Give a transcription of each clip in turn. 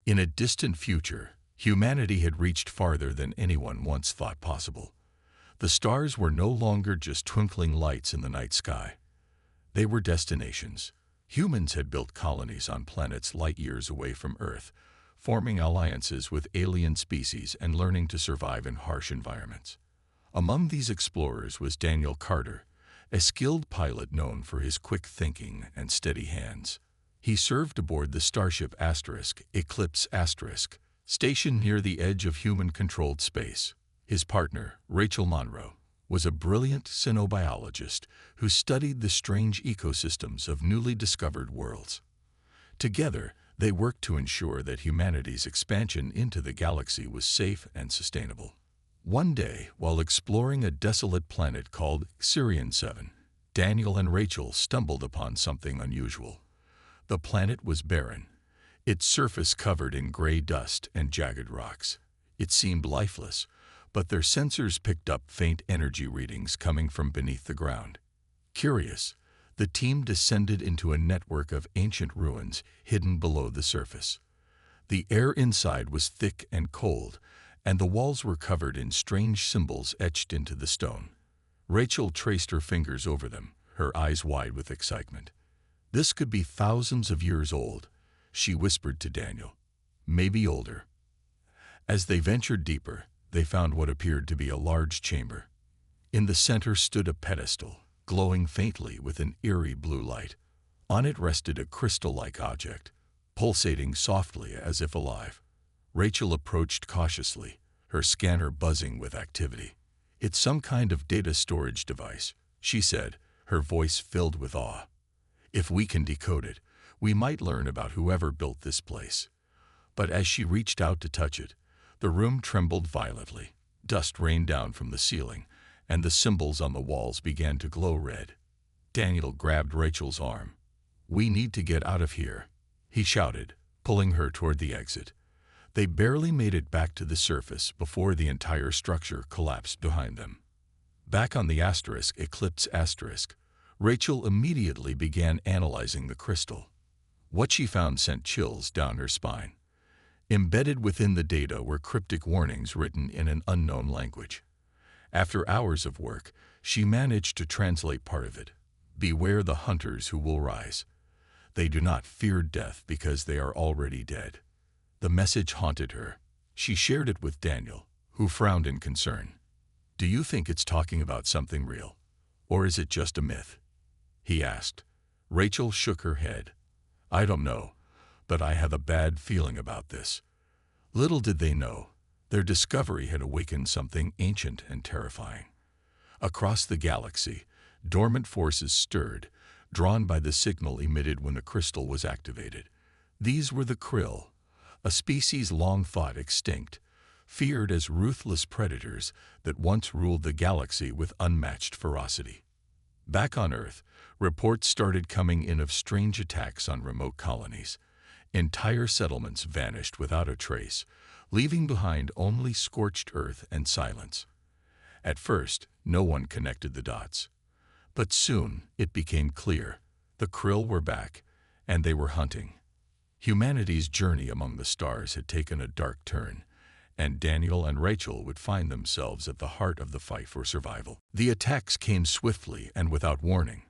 In a distant future, humanity had reached farther than anyone once thought possible. The stars were no longer just twinkling lights in the night sky. They were destinations. Humans had built colonies on planets light years away from Earth, forming alliances with alien species and learning to survive in harsh environments. Among these explorers was Daniel Carter, a skilled pilot known for his quick thinking and steady hands. He served aboard the starship Eclipse *, stationed near the edge of human-controlled space. His partner, Rachel Monroe, was a brilliant xenobiologist who studied the strange ecosystems of newly discovered worlds. Together, they worked to ensure that humanity's expansion into the galaxy was safe and sustainable. One day, while exploring a desolate planet called Sirian 7, Daniel and Rachel stumbled upon something unusual. The planet was barren, its surface covered in gray dust and jagged rocks. It seemed lifeless, but their sensors picked up faint energy readings coming from beneath the ground. Curious, the team descended into a network of ancient ruins hidden below the surface. The air inside was thick and cold, and the walls were covered in strange symbols etched into the stone. Rachel traced her fingers over them, her eyes wide with excitement. "This could be thousands of years old," she whispered to Daniel. "Maybe older." As they ventured deeper, they found what appeared to be a large chamber. In the center stood a pedestal, glowing faintly with an eerie blue light. On it rested a crystal-like object, pulsating softly as if alive. Rachel approached cautiously, her scanner buzzing with activity. "It's some kind of data storage device," she said, her voice filled with awe. "If we can decode it, we might learn about whoever built this place." But as she reached out to touch it, the room trembled violently. Dust rained down from the ceiling, and the symbols on the walls began to glow red. Daniel grabbed Rachel's arm. "We need to get out of here," he shouted, pulling her toward the exit. They barely made it back to the surface before the entire structure collapsed behind them. Back on the Eclipse *, Rachel immediately began analyzing the crystal. What she found sent chills down her spine. Embedded within the data were cryptic warnings written in an unknown language. After hours of work, she managed to translate part of it. "Beware the hunters who will rise. They do not fear death because they are already dead." The message haunted her. She shared it with Daniel, who frowned in concern. "Do you think it's talking about something real? Or is it just a myth?" he asked. Rachel shook her head. "I don't know, but I have a bad feeling about this." Little did they know, their discovery had awakened something ancient and terrifying. Across the galaxy, dormant forces stirred, drawn by the signal emitted when the crystal was activated. These were the Krill, a species long thought extinct, feared as ruthless predators that once ruled the galaxy with unmatched ferocity. Back on Earth, reports started coming in of strange attacks on remote colonies. Entire settlements vanished without a trace, leaving behind only scorched earth and silence. At first, no one connected the dots. But soon, it became clear. The Krill were back, and they were hunting. Humanity's journey among the stars had taken a dark turn, and Daniel and Rachel would find themselves at the heart of the fight for survival. The attacks came swiftly and without warning.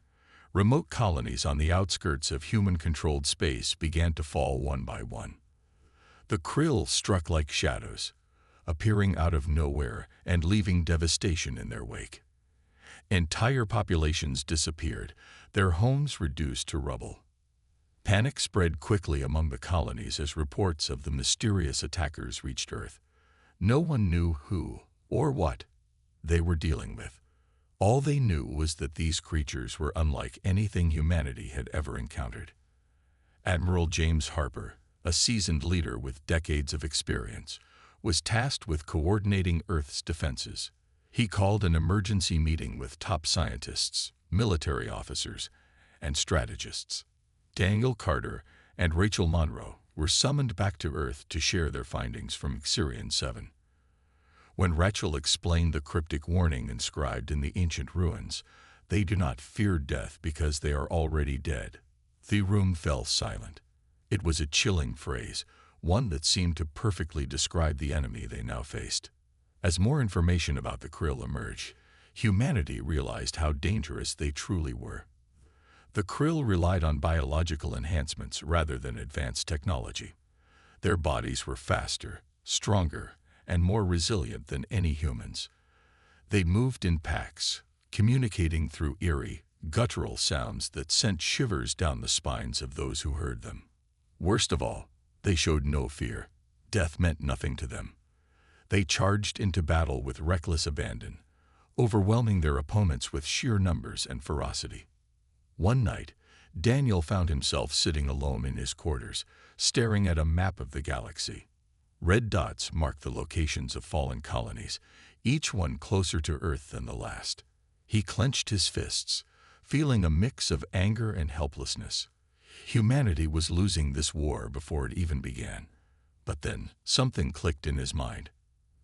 Remote colonies on the outskirts of human-controlled space began to fall one by one. The Krill struck like shadows, appearing out of nowhere and leaving devastation in their wake. Entire populations disappeared, their homes reduced to rubble. Panic spread quickly among the colonies as reports of the mysterious attackers reached Earth. No one knew who or what they were dealing with. All they knew was that these creatures were unlike anything humanity had ever encountered. Admiral James Harper, a seasoned leader with decades of experience, was tasked with coordinating Earth's defenses. He called an emergency meeting with top scientists, military officers, and strategists. Daniel Carter and Rachel Monroe were summoned back to Earth to share their findings from Sirian 7. When Rachel explained the cryptic warning inscribed in the ancient ruins, "They do not fear death because they are already dead," the room fell silent. It was a chilling phrase, one that seemed to perfectly describe the enemy they now faced. As more information about the Krill emerged, humanity realized how dangerous they truly were. The Krill relied on biological enhancements rather than advanced technology. Their bodies were faster, stronger, and more resilient than any humans. They moved in packs, communicating through eerie, guttural sounds that sent shivers down the spines of those who heard them. Worst of all, they showed no fear. Death meant nothing to them. They charged into battle with reckless abandon, overwhelming their opponents with sheer numbers and ferocity. One night, Daniel found himself sitting alone in his quarters, staring at a map of the galaxy. Red dots marked the locations of fallen colonies, each one closer to Earth than the last. He clenched his fists, feeling a mix of anger and helplessness. Humanity was losing this war before it even began. But then, something clicked in his mind.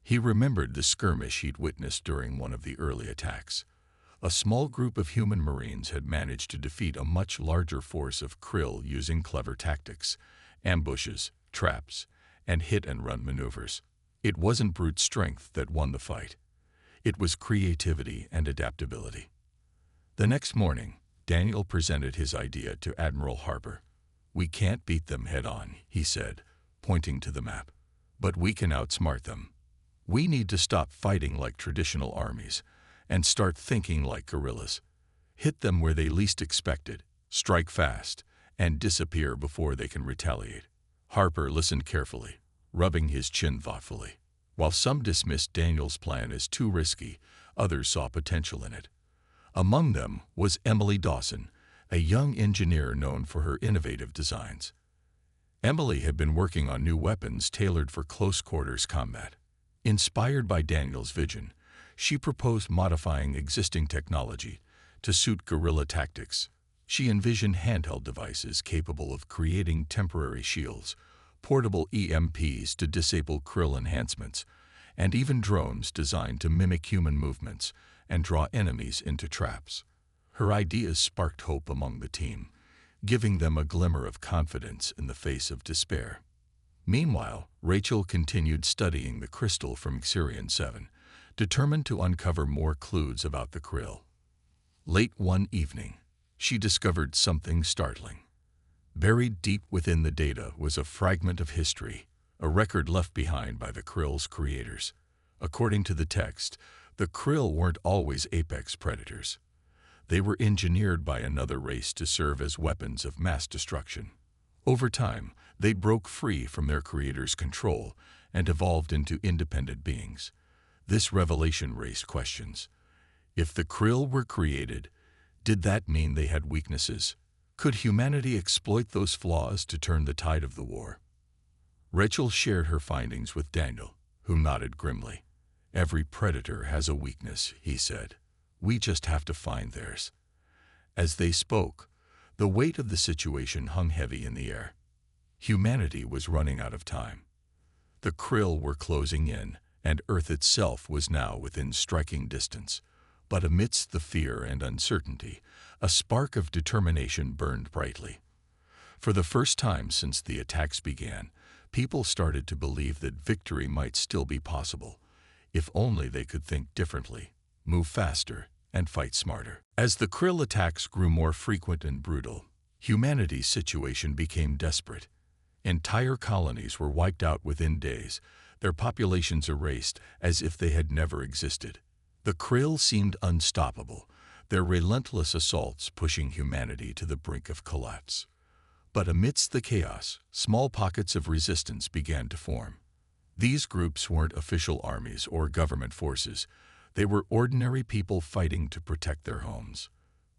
He remembered the skirmish he'd witnessed during one of the early attacks. A small group of human Marines had managed to defeat a much larger force of Krill using clever tactics, ambushes, traps, and hit-and-run maneuvers. It wasn't brute strength that won the fight. It was creativity and adaptability. The next morning, Daniel presented his idea to Admiral Harper. "We can't beat them head-on," he said, pointing to the map. "But we can outsmart them. We need to stop fighting like traditional armies and start thinking like guerrillas. Hit them where they least expect it, strike fast, and disappear before they can retaliate." Harper listened carefully, rubbing his chin thoughtfully. While some dismissed Daniel's plan as too risky, others saw potential in it. Among them was Emily Dawson, a young engineer known for her innovative designs. Emily had been working on new weapons tailored for close-quarters combat. Inspired by Daniel's vision, she proposed modifying existing technology to suit guerrilla tactics. She envisioned handheld devices capable of creating temporary shields, portable EMPs to disable Krill enhancements, and even drones designed to mimic human movements and draw enemies into traps. Her ideas sparked hope among the team, giving them a glimmer of confidence in the face of despair. Meanwhile, Rachel continued studying the crystal from Xerion 7, determined to uncover more clues about the Krill. Late one evening, she discovered something startling. Buried deep within the data was a fragment of history, a record left behind by the Krill's creators. According to the text, the Krill weren't always apex predators. They were engineered by another race to serve as weapons of mass destruction. Over time, they broke free from their creators' control and evolved into independent beings. This revelation raised questions. If the Krill were created, did that mean they had weaknesses? Could humanity exploit those flaws to turn the tide of the war? Rachel shared her findings with Daniel, who nodded grimly. "Every predator has a weakness," he said. "We just have to find theirs." As they spoke, the weight of the situation hung heavy in the air. Humanity was running out of time. The Krill were closing in, and Earth itself was now within striking distance. But amidst the fear and uncertainty, a spark of determination burned brightly. For the first time since the attacks began, people started to believe that victory might still be possible, if only they could think differently, move faster, and fight smarter. As the Krill attacks grew more frequent and brutal, humanity's situation became desperate. Entire colonies were wiped out within days, their populations erased as if they had never existed. The Krill seemed unstoppable, their relentless assaults pushing humanity to the brink of collapse. But amidst the chaos, small pockets of resistance began to form. These groups weren't official armies or government forces. They were ordinary people fighting to protect their homes.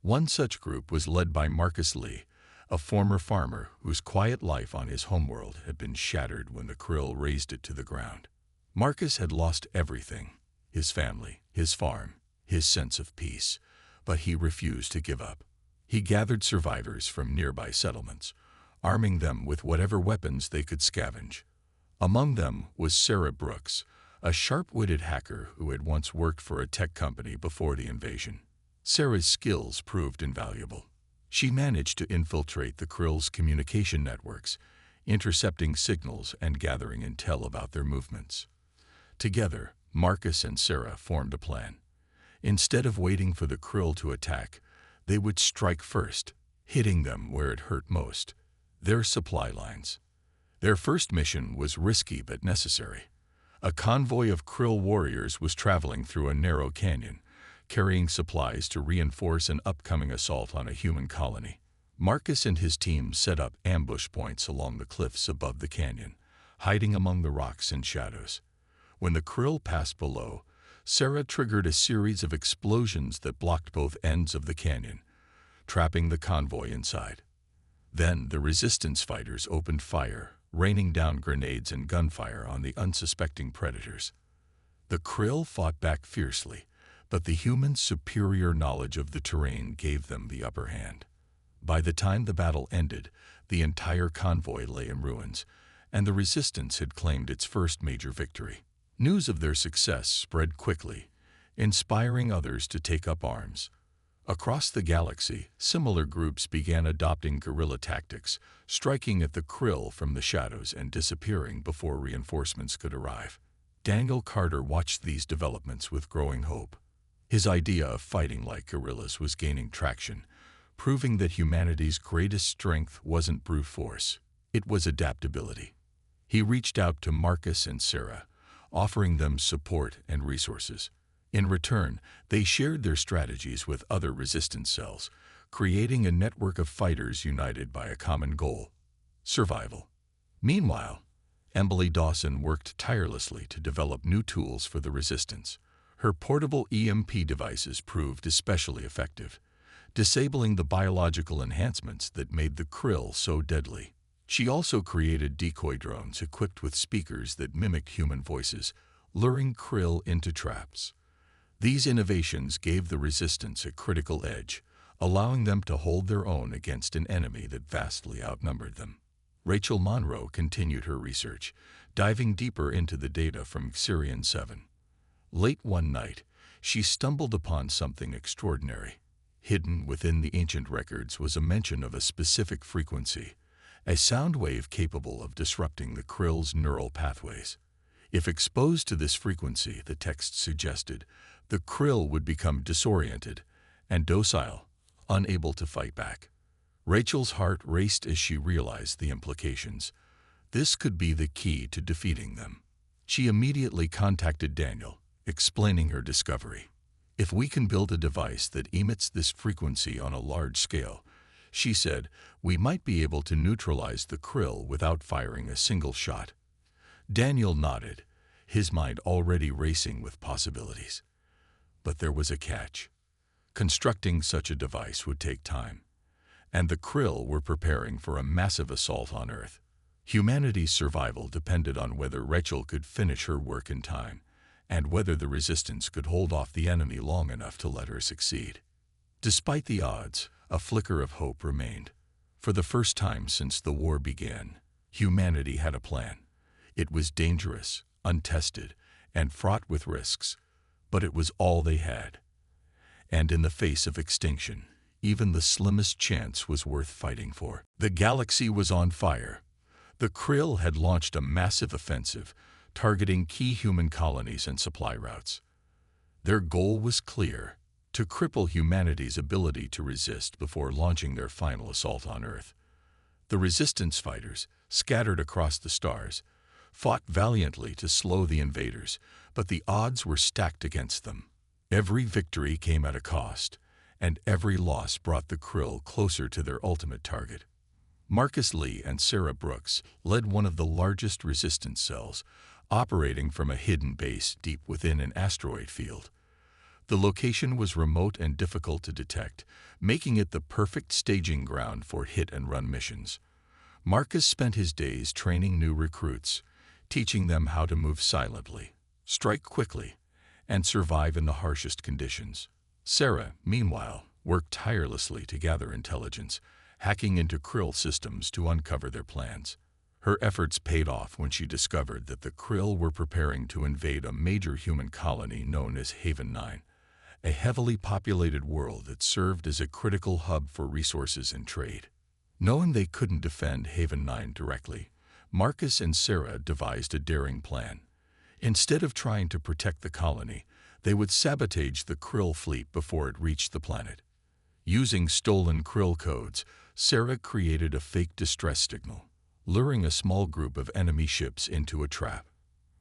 One such group was led by Marcus Lee, a former farmer whose quiet life on his homeworld had been shattered when the Krill razed it to the ground. Marcus had lost everything: his family, his farm, his sense of peace, but he refused to give up. He gathered survivors from nearby settlements, arming them with whatever weapons they could scavenge. Among them was Sarah Brooks, a sharp-witted hacker who had once worked for a tech company before the invasion. Sarah's skills proved invaluable. She managed to infiltrate the Krill's communication networks, intercepting signals and gathering intel about their movements. Together, Marcus and Sarah formed a plan. Instead of waiting for the Krill to attack, they would strike first, hitting them where it hurt most: their supply lines. Their first mission was risky but necessary. A convoy of Krill warriors was traveling through a narrow canyon, carrying supplies to reinforce an upcoming assault on a human colony. Marcus and his team set up ambush points along the cliffs above the canyon, hiding among the rocks and shadows. When the Krill passed below, Sarah triggered a series of explosions that blocked both ends of the canyon, trapping the convoy inside. Then the resistance fighters opened fire, raining down grenades and gunfire on the unsuspecting predators. The Krill fought back fiercely, but the humans' superior knowledge of the terrain gave them the upper hand. By the time the battle ended, the entire convoy lay in ruins, and the resistance had claimed its first major victory. News of their success spread quickly, inspiring others to take up arms. Across the galaxy, similar groups began adopting guerrilla tactics, striking at the Krill from the shadows and disappearing before reinforcements could arrive. Daniel Carter watched these developments with growing hope. His idea of fighting like guerrillas was gaining traction, proving that humanity's greatest strength wasn't brute force, it was adaptability. He reached out to Marcus and Sarah, offering them support and resources. In return, they shared their strategies with other resistance cells, creating a network of fighters united by a common goal: survival. Meanwhile, Emily Dawson worked tirelessly to develop new tools for the resistance. Her portable EMP devices proved especially effective, disabling the biological enhancements that made the Krill so deadly. She also created decoy drones equipped with speakers that mimicked human voices, luring Krill into traps. These innovations gave the resistance a critical edge, allowing them to hold their own against an enemy that vastly outnumbered them. Rachel Monroe continued her research, diving deeper into the data from Xerion 7. Late one night, she stumbled upon something extraordinary. Hidden within the ancient records was a mention of a specific frequency, a sound wave capable of disrupting the Krill's neural pathways. If exposed to this frequency, the text suggested, the Krill would become disoriented and docile, unable to fight back. Rachel's heart raced as she realized the implications. This could be the key to defeating them. She immediately contacted Daniel, explaining her discovery. "If we can build a device that emits this frequency on a large scale," she said, "we might be able to neutralize the Krill without firing a single shot." Daniel nodded, his mind already racing with possibilities. But there was a catch. Constructing such a device would take time, and the Krill were preparing for a massive assault on Earth. Humanity's survival depended on whether Rachel could finish her work in time, and whether the resistance could hold off the enemy long enough to let her succeed. Despite the odds, a flicker of hope remained. For the first time since the war began, humanity had a plan. It was dangerous, untested, and fraught with risks, but it was all they had. And in the face of extinction, even the slimmest chance was worth fighting for. The galaxy was on fire. The Krill had launched a massive offensive, targeting key human colonies and supply routes. Their goal was clear: to cripple humanity's ability to resist before launching their final assault on Earth. The resistance fighters, scattered across the stars, fought valiantly to slow the invaders, but the odds were stacked against them. Every victory came at a cost, and every loss brought the Krill closer to their ultimate target. Marcus Lee and Sarah Brooks led one of the largest resistance cells, operating from a hidden base deep within an asteroid field. The location was remote and difficult to detect, making it the perfect staging ground for hit-and-run missions. Marcus spent his days training new recruits, teaching them how to move silently, strike quickly, and survive in the harshest conditions. Sarah, meanwhile, worked tirelessly to gather intelligence, hacking into Krill systems to uncover their plans. Her efforts paid off when she discovered that the Krill were preparing to invade a major human colony known as Haven 9, a heavily populated world that served as a critical hub for resources and trade. Knowing they couldn't defend Haven 9 directly, Marcus and Sarah devised a daring plan. Instead of trying to protect the colony, they would sabotage the Krill fleet before it reached the planet. Using stolen Krill codes, Sarah created a fake distress signal, luring a small group of enemy ships into a trap.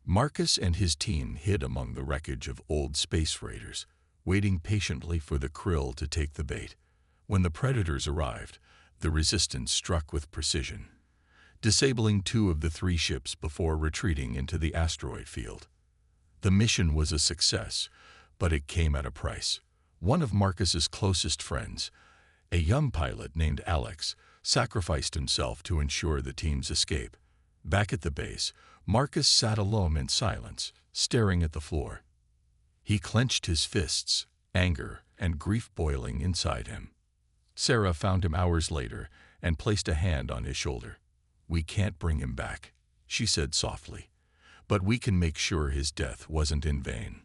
Marcus and his team hid among the wreckage of old space freighters, waiting patiently for the Krill to take the bait. When the predators arrived, the resistance struck with precision, disabling 2 of the 3 ships before retreating into the asteroid field. The mission was a success, but it came at a price. One of Marcus's closest friends, a young pilot named Alex, sacrificed himself to ensure the team's escape. Back at the base, Marcus sat alone in silence, staring at the floor. He clenched his fists, anger and grief boiling inside him. Sarah found him hours later and placed a hand on his shoulder. "We can't bring him back," she said softly, "but we can make sure his death wasn't in vain."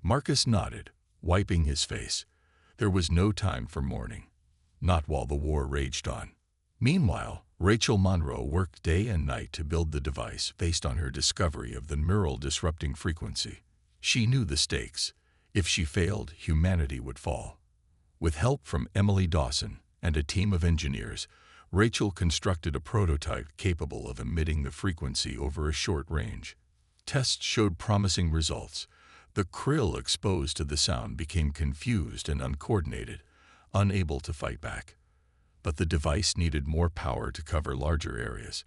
Marcus nodded, wiping his face. There was no time for mourning, not while the war raged on. Meanwhile, Rachel Monroe worked day and night to build the device based on her discovery of the neural disrupting frequency. She knew the stakes. If she failed, humanity would fall. With help from Emily Dawson and a team of engineers, Rachel constructed a prototype capable of emitting the frequency over a short range. Tests showed promising results. The krill exposed to the sound became confused and uncoordinated, unable to fight back. But the device needed more power to cover larger areas,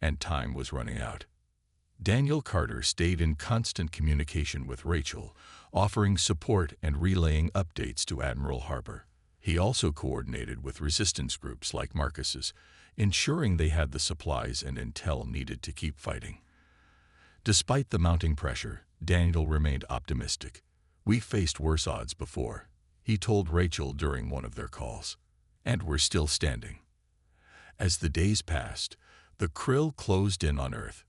and time was running out. Daniel Carter stayed in constant communication with Rachel, offering support and relaying updates to Admiral Harper. He also coordinated with resistance groups like Marcus's, ensuring they had the supplies and intel needed to keep fighting. Despite the mounting pressure, Daniel remained optimistic. "We faced worse odds before," he told Rachel during one of their calls, "and we're still standing." As the days passed, the krill closed in on Earth.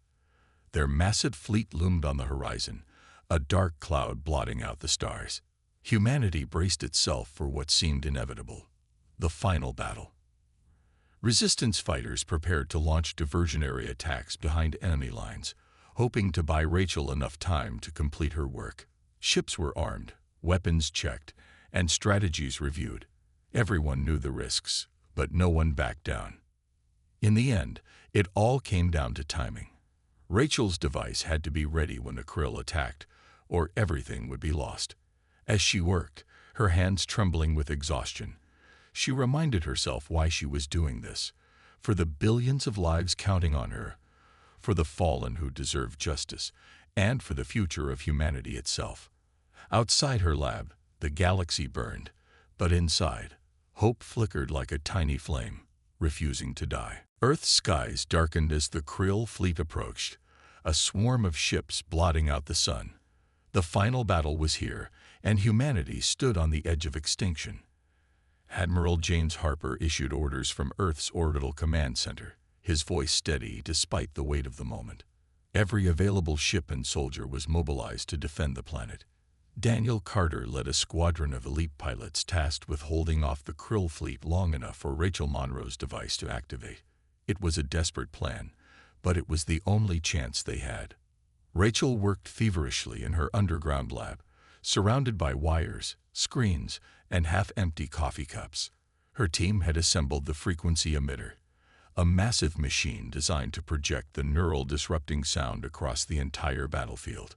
Their massive fleet loomed on the horizon, a dark cloud blotting out the stars. Humanity braced itself for what seemed inevitable: the final battle. Resistance fighters prepared to launch diversionary attacks behind enemy lines, hoping to buy Rachel enough time to complete her work. Ships were armed, weapons checked, and strategies reviewed. Everyone knew the risks, but no one backed down. In the end, it all came down to timing. Rachel's device had to be ready when the krill attacked, or everything would be lost. As she worked, her hands trembling with exhaustion, she reminded herself why she was doing this: for the billions of lives counting on her, for the fallen who deserve justice, and for the future of humanity itself. Outside her lab, the galaxy burned, but inside, hope flickered like a tiny flame, refusing to die. Earth's skies darkened as the krill fleet approached, a swarm of ships blotting out the sun. The final battle was here, and humanity stood on the edge of extinction. Admiral James Harper issued orders from Earth's orbital command center, his voice steady despite the weight of the moment. Every available ship and soldier was mobilized to defend the planet. Daniel Carter led a squadron of elite pilots tasked with holding off the krill fleet long enough for Rachel Monroe's device to activate. It was a desperate plan, but it was the only chance they had. Rachel worked feverishly in her underground lab, surrounded by wires, screens, and half-empty coffee cups. Her team had assembled the frequency emitter, a massive machine designed to project the neural disrupting sound across the entire battlefield.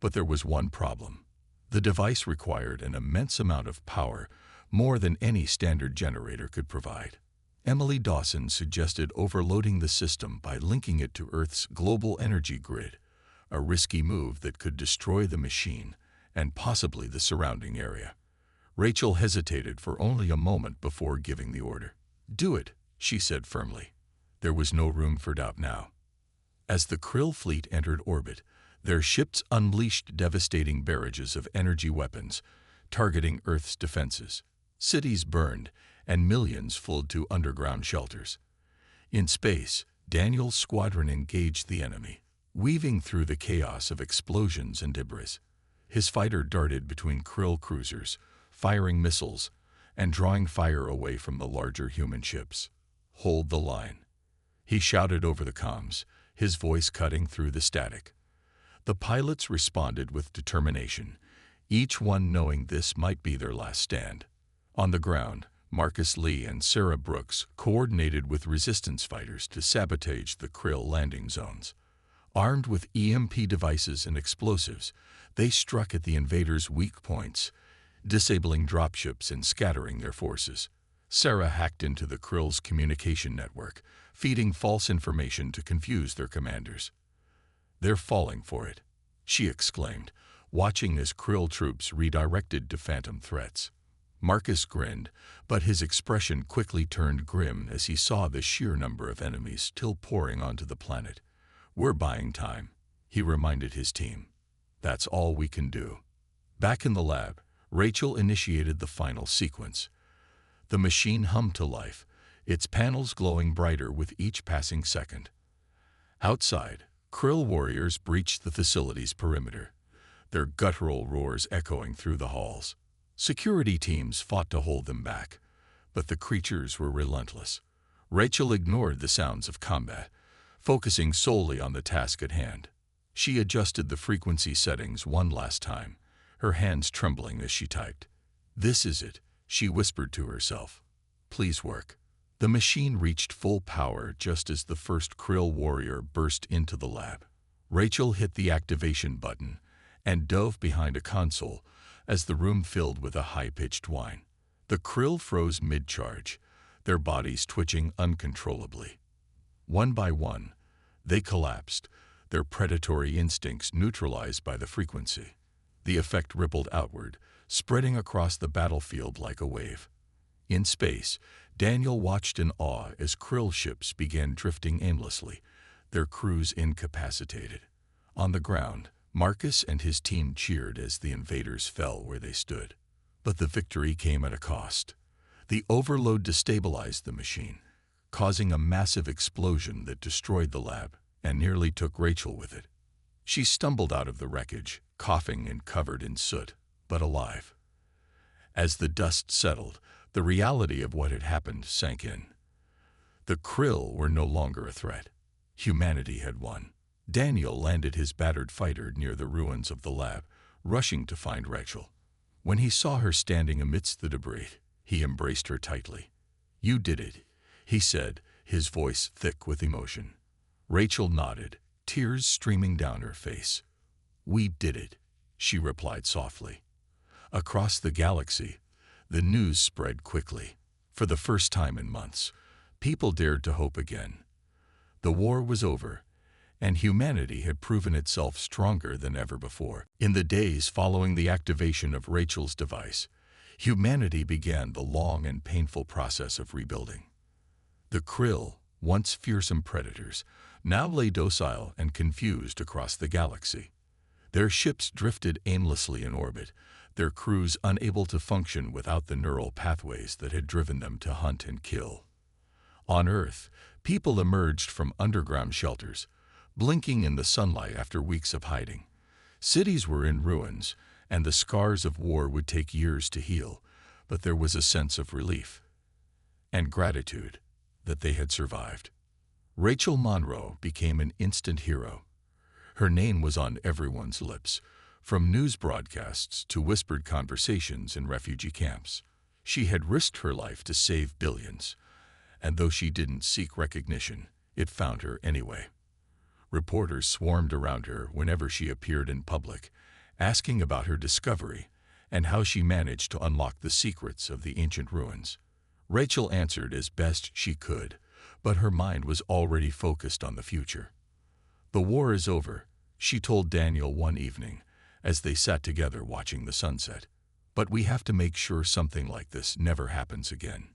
But there was one problem. The device required an immense amount of power, more than any standard generator could provide. Emily Dawson suggested overloading the system by linking it to Earth's global energy grid, a risky move that could destroy the machine and possibly the surrounding area. Rachel hesitated for only a moment before giving the order. "Do it," she said firmly. There was no room for doubt now. As the krill fleet entered orbit, their ships unleashed devastating barrages of energy weapons, targeting Earth's defenses. Cities burned, and millions fled to underground shelters. In space, Daniel's squadron engaged the enemy, weaving through the chaos of explosions and debris. His fighter darted between krill cruisers, firing missiles, and drawing fire away from the larger human ships. "Hold the line," He shouted over the comms, his voice cutting through the static. The pilots responded with determination, each one knowing this might be their last stand. On the ground, Marcus Lee and Sarah Brooks coordinated with resistance fighters to sabotage the Krill landing zones. Armed with EMP devices and explosives, they struck at the invaders' weak points, disabling dropships and scattering their forces. Sarah hacked into the Krill's communication network, feeding false information to confuse their commanders. "They're falling for it," she exclaimed, watching as Krill troops redirected to phantom threats. Marcus grinned, but his expression quickly turned grim as he saw the sheer number of enemies still pouring onto the planet. "We're buying time," he reminded his team. "That's all we can do." Back in the lab, Rachel initiated the final sequence. The machine hummed to life, its panels glowing brighter with each passing second. Outside, Krill warriors breached the facility's perimeter, their guttural roars echoing through the halls. Security teams fought to hold them back, but the creatures were relentless. Rachel ignored the sounds of combat, focusing solely on the task at hand. She adjusted the frequency settings one last time, her hands trembling as she typed. "This is it," she whispered to herself. "Please work." The machine reached full power just as the first Krill warrior burst into the lab. Rachel hit the activation button and dove behind a console as the room filled with a high-pitched whine. The Krill froze mid-charge, their bodies twitching uncontrollably. One by one, they collapsed, their predatory instincts neutralized by the frequency. The effect rippled outward, spreading across the battlefield like a wave. In space, Daniel watched in awe as Krill ships began drifting aimlessly, their crews incapacitated. On the ground, Marcus and his team cheered as the invaders fell where they stood. But the victory came at a cost. The overload destabilized the machine, causing a massive explosion that destroyed the lab and nearly took Rachel with it. She stumbled out of the wreckage, coughing and covered in soot, but alive. As the dust settled, the reality of what had happened sank in. The Krill were no longer a threat. Humanity had won. Daniel landed his battered fighter near the ruins of the lab, rushing to find Rachel. When he saw her standing amidst the debris, he embraced her tightly. "You did it," he said, his voice thick with emotion. Rachel nodded, tears streaming down her face. "We did it," she replied softly. Across the galaxy, the news spread quickly. For the first time in months, people dared to hope again. The war was over, and humanity had proven itself stronger than ever before. In the days following the activation of Rachel's device, humanity began the long and painful process of rebuilding. The Krill, once fearsome predators, now lay docile and confused across the galaxy. Their ships drifted aimlessly in orbit, their crews unable to function without the neural pathways that had driven them to hunt and kill. On Earth, people emerged from underground shelters, blinking in the sunlight after weeks of hiding. Cities were in ruins, and the scars of war would take years to heal, but there was a sense of relief and gratitude that they had survived. Rachel Monroe became an instant hero. Her name was on everyone's lips, from news broadcasts to whispered conversations in refugee camps. She had risked her life to save billions, and though she didn't seek recognition, it found her anyway. Reporters swarmed around her whenever she appeared in public, asking about her discovery and how she managed to unlock the secrets of the ancient ruins. Rachel answered as best she could, but her mind was already focused on the future. "The war is over," she told Daniel one evening, as they sat together watching the sunset. "But we have to make sure something like this never happens again."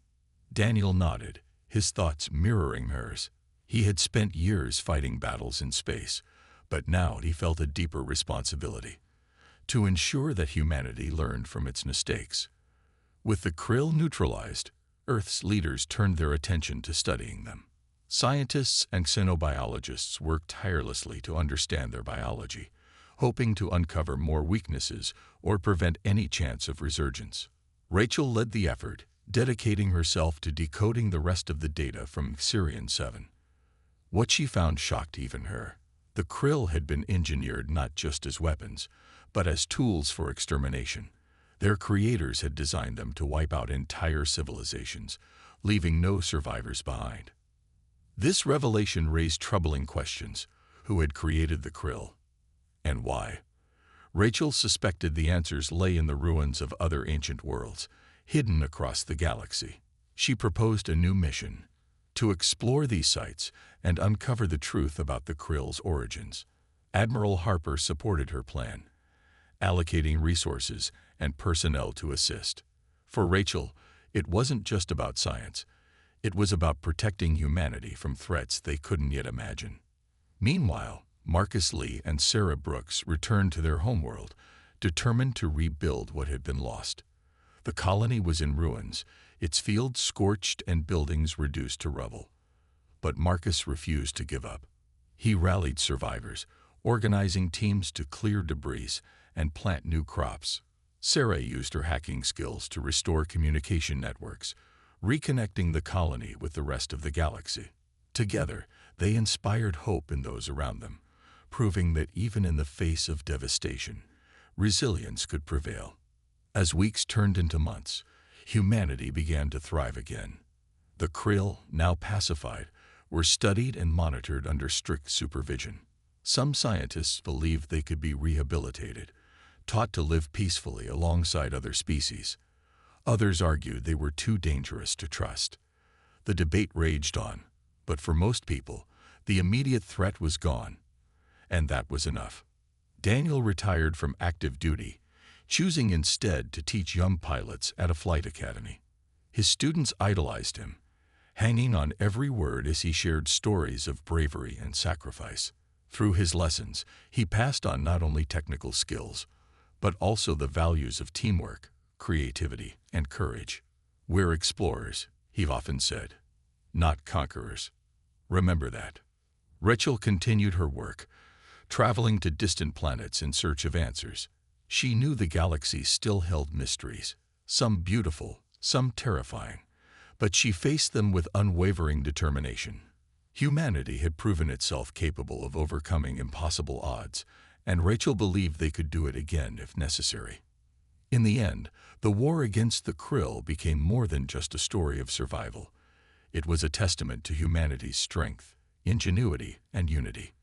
Daniel nodded, his thoughts mirroring hers. He had spent years fighting battles in space, but now he felt a deeper responsibility to ensure that humanity learned from its mistakes. With the Krill neutralized, Earth's leaders turned their attention to studying them. Scientists and xenobiologists worked tirelessly to understand their biology, hoping to uncover more weaknesses or prevent any chance of resurgence. Rachel led the effort, dedicating herself to decoding the rest of the data from Sirian 7. What she found shocked even her. The krill had been engineered not just as weapons, but as tools for extermination. Their creators had designed them to wipe out entire civilizations, leaving no survivors behind. This revelation raised troubling questions. Who had created the krill? And why? Rachel suspected the answers lay in the ruins of other ancient worlds, hidden across the galaxy. She proposed a new mission: to explore these sites and uncover the truth about the krill's origins. Admiral Harper supported her plan, allocating resources and personnel to assist. For Rachel, it wasn't just about science. It was about protecting humanity from threats they couldn't yet imagine. Meanwhile, Marcus Lee and Sarah Brooks returned to their homeworld, determined to rebuild what had been lost. The colony was in ruins, its fields scorched and buildings reduced to rubble. But Marcus refused to give up. He rallied survivors, organizing teams to clear debris and plant new crops. Sarah used her hacking skills to restore communication networks, reconnecting the colony with the rest of the galaxy. Together, they inspired hope in those around them, proving that even in the face of devastation, resilience could prevail. As weeks turned into months, humanity began to thrive again. The krill, now pacified, were studied and monitored under strict supervision. Some scientists believed they could be rehabilitated, taught to live peacefully alongside other species. Others argued they were too dangerous to trust. The debate raged on, but for most people, the immediate threat was gone, and that was enough. Daniel retired from active duty, choosing instead to teach young pilots at a flight academy. His students idolized him, hanging on every word as he shared stories of bravery and sacrifice. Through his lessons, he passed on not only technical skills, but also the values of teamwork, creativity, and courage. "We're explorers," he often said, "not conquerors. Remember that." Rachel continued her work, traveling to distant planets in search of answers. She knew the galaxy still held mysteries, some beautiful, some terrifying, but she faced them with unwavering determination. Humanity had proven itself capable of overcoming impossible odds, and Rachel believed they could do it again if necessary. In the end, the war against the krill became more than just a story of survival. It was a testament to humanity's strength, ingenuity, and unity.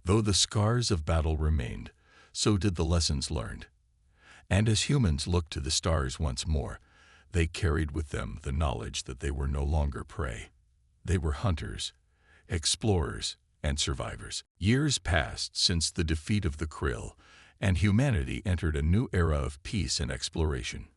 Though the scars of battle remained, so did the lessons learned. And as humans looked to the stars once more, they carried with them the knowledge that they were no longer prey. They were hunters, explorers, and survivors. Years passed since the defeat of the krill, and humanity entered a new era of peace and exploration.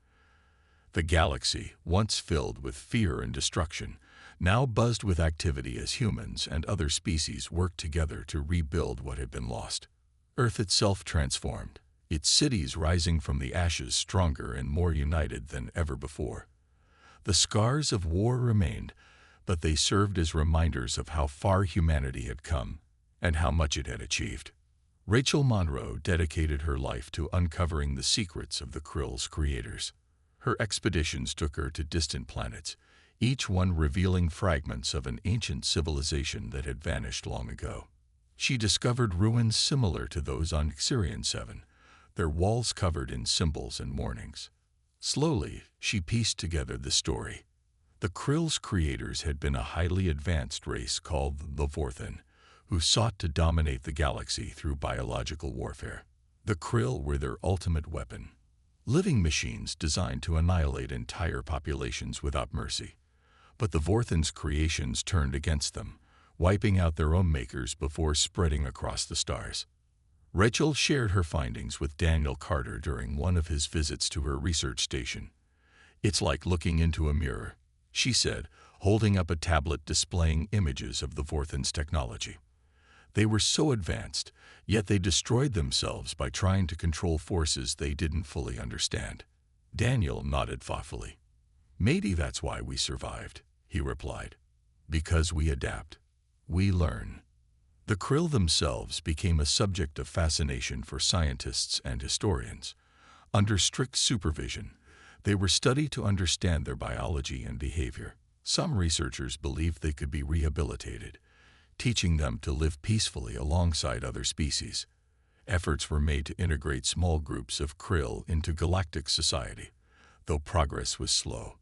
The galaxy, once filled with fear and destruction, now buzzed with activity as humans and other species worked together to rebuild what had been lost. Earth itself transformed, its cities rising from the ashes stronger and more united than ever before. The scars of war remained, but they served as reminders of how far humanity had come and how much it had achieved. Rachel Monroe dedicated her life to uncovering the secrets of the krill's creators. Her expeditions took her to distant planets, each one revealing fragments of an ancient civilization that had vanished long ago. She discovered ruins similar to those on Xerion 7, their walls covered in symbols and warnings. Slowly, she pieced together the story. The krill's creators had been a highly advanced race called the Vorthen, who sought to dominate the galaxy through biological warfare. The krill were their ultimate weapon, living machines designed to annihilate entire populations without mercy. But the Vorthen's creations turned against them, wiping out their own makers before spreading across the stars. Rachel shared her findings with Daniel Carter during one of his visits to her research station. "It's like looking into a mirror," she said, holding up a tablet displaying images of the Vorthen's technology. They were so advanced, yet they destroyed themselves by trying to control forces they didn't fully understand. Daniel nodded thoughtfully. "Maybe that's why we survived," he replied. "Because we adapt. We learn." The krill themselves became a subject of fascination for scientists and historians. Under strict supervision, they were studied to understand their biology and behavior. Some researchers believed they could be rehabilitated, teaching them to live peacefully alongside other species. Efforts were made to integrate small groups of krill into galactic society, though progress was slow.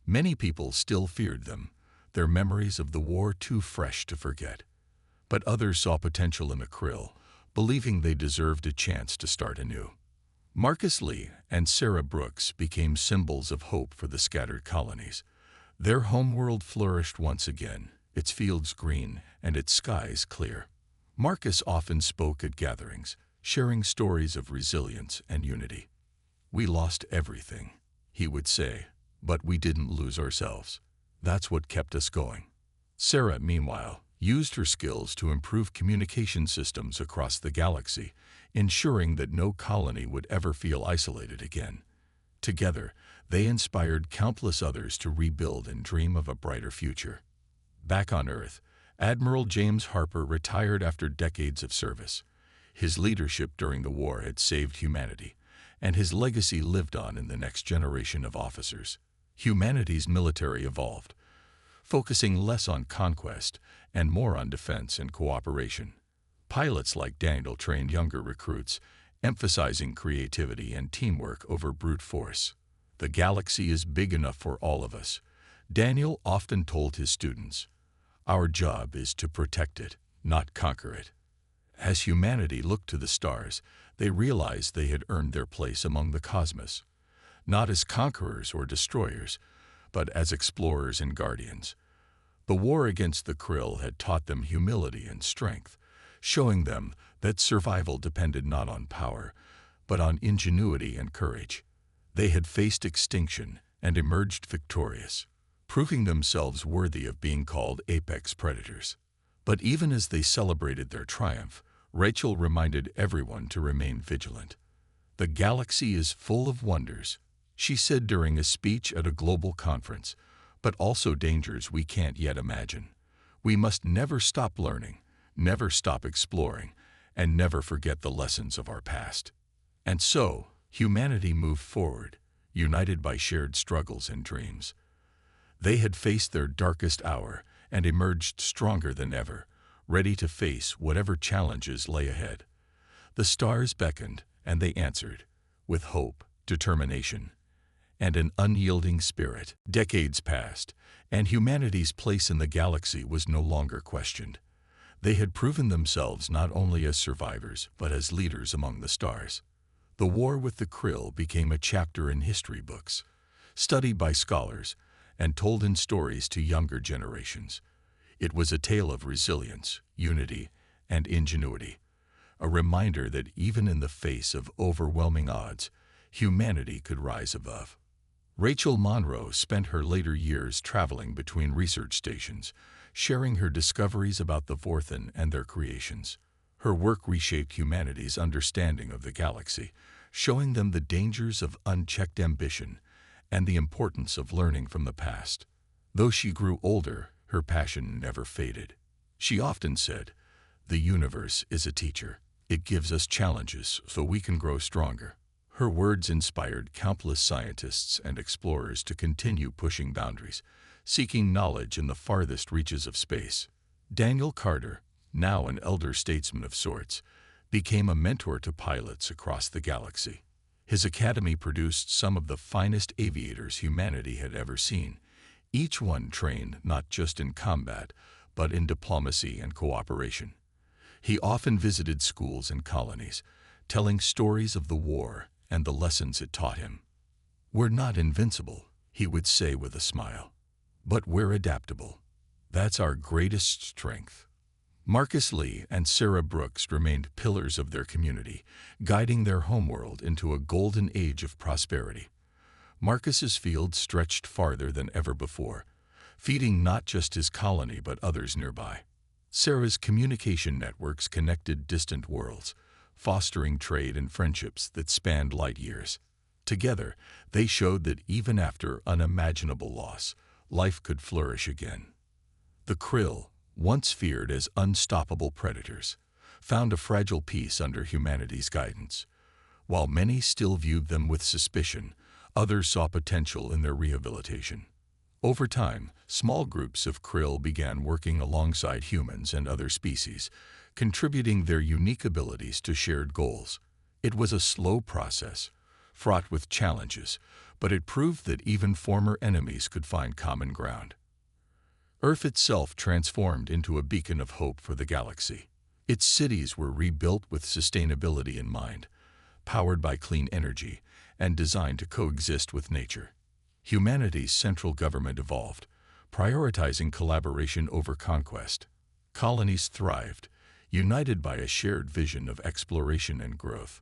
Many people still feared them, their memories of the war too fresh to forget. But others saw potential in the krill, believing they deserved a chance to start anew. Marcus Lee and Sarah Brooks became symbols of hope for the scattered colonies. Their homeworld flourished once again, its fields green and its skies clear. Marcus often spoke at gatherings, sharing stories of resilience and unity. "We lost everything," he would say, "but we didn't lose ourselves. That's what kept us going." Sarah, meanwhile, used her skills to improve communication systems across the galaxy, ensuring that no colony would ever feel isolated again. Together, they inspired countless others to rebuild and dream of a brighter future. Back on Earth, Admiral James Harper retired after decades of service. His leadership during the war had saved humanity, and his legacy lived on in the next generation of officers. Humanity's military evolved, focusing less on conquest and more on defense and cooperation. Pilots like Daniel trained younger recruits, emphasizing creativity and teamwork over brute force. "The galaxy is big enough for all of us," Daniel often told his students. "Our job is to protect it, not conquer it." As humanity looked to the stars, they realized they had earned their place among the cosmos, not as conquerors or destroyers, but as explorers and guardians. The war against the krill had taught them humility and strength, showing them that survival depended not on power, but on ingenuity and courage. They had faced extinction and emerged victorious, proving themselves worthy of being called apex predators. But even as they celebrated their triumph, Rachel reminded everyone to remain vigilant. "The galaxy is full of wonders," she said during a speech at a global conference, "but also dangers we can't yet imagine. We must never stop learning, never stop exploring, and never forget the lessons of our past." And so, humanity moved forward, united by shared struggles and dreams. They had faced their darkest hour and emerged stronger than ever, ready to face whatever challenges lay ahead. The stars beckoned, and they answered, with hope, determination, and an unyielding spirit. Decades passed, and humanity's place in the galaxy was no longer questioned. They had proven themselves not only as survivors, but as leaders among the stars. The war with the krill became a chapter in history books, studied by scholars and told in stories to younger generations. It was a tale of resilience, unity, and ingenuity, a reminder that even in the face of overwhelming odds, humanity could rise above. Rachel Monroe spent her later years traveling between research stations, sharing her discoveries about the Vorthan and their creations. Her work reshaped humanity's understanding of the galaxy, showing them the dangers of unchecked ambition and the importance of learning from the past. Though she grew older, her passion never faded. She often said, "The universe is a teacher. It gives us challenges so we can grow stronger." Her words inspired countless scientists and explorers to continue pushing boundaries, seeking knowledge in the farthest reaches of space. Daniel Carter, now an elder statesman of sorts, became a mentor to pilots across the galaxy. His academy produced some of the finest aviators humanity had ever seen, each one trained not just in combat, but in diplomacy and cooperation. He often visited schools and colonies, telling stories of the war and the lessons it taught him. "We're not invincible," he would say with a smile, "but we're adaptable. That's our greatest strength." Marcus Lee and Sarah Brooks remained pillars of their community, guiding their homeworld into a golden age of prosperity. Marcus's field stretched farther than ever before, feeding not just his colony but others nearby. Sarah's communication networks connected distant worlds, fostering trade and friendships that spanned light years. Together, they showed that even after unimaginable loss, life could flourish again. The krill, once feared as unstoppable predators, found a fragile peace under humanity's guidance. While many still viewed them with suspicion, others saw potential in their rehabilitation. Over time, small groups of krill began working alongside humans and other species, contributing their unique abilities to shared goals. It was a slow process, fraught with challenges, but it proved that even former enemies could find common ground. Earth itself transformed into a beacon of hope for the galaxy. Its cities were rebuilt with sustainability in mind, powered by clean energy, and designed to coexist with nature. Humanity's central government evolved, prioritizing collaboration over conquest. Colonies thrived, united by a shared vision of exploration and growth.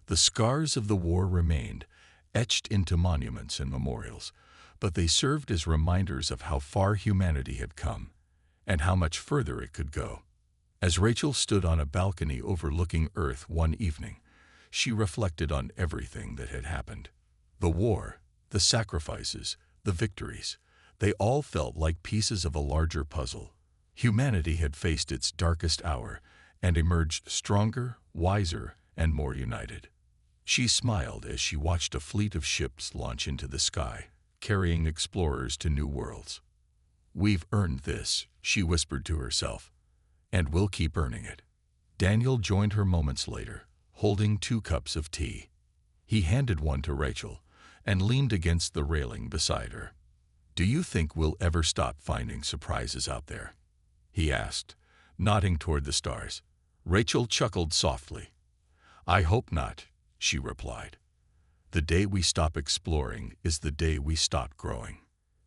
The scars of the war remained, etched into monuments and memorials, but they served as reminders of how far humanity had come and how much further it could go. As Rachel stood on a balcony overlooking Earth one evening, she reflected on everything that had happened. The war, the sacrifices, the victories, they all felt like pieces of a larger puzzle. Humanity had faced its darkest hour and emerged stronger, wiser, and more united. She smiled as she watched a fleet of ships launch into the sky, carrying explorers to new worlds. "We've earned this," she whispered to herself, "and we'll keep earning it." Daniel joined her moments later, holding 2 cups of tea. He handed one to Rachel and leaned against the railing beside her. "Do you think we'll ever stop finding surprises out there?" he asked, nodding toward the stars. Rachel chuckled softly. "I hope not," she replied. "The day we stop exploring is the day we stop growing."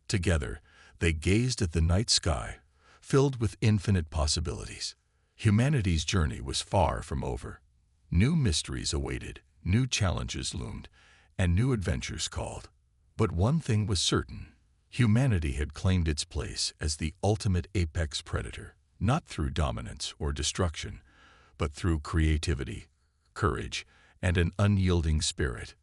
Together, they gazed at the night sky, filled with infinite possibilities. Humanity's journey was far from over. New mysteries awaited, new challenges loomed, and new adventures called. But one thing was certain: humanity had claimed its place as the ultimate apex predator, not through dominance or destruction, but through creativity, courage, and an unyielding spirit.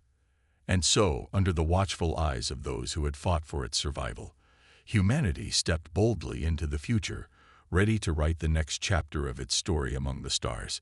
And so, under the watchful eyes of those who had fought for its survival, humanity stepped boldly into the future, ready to write the next chapter of its story among the stars.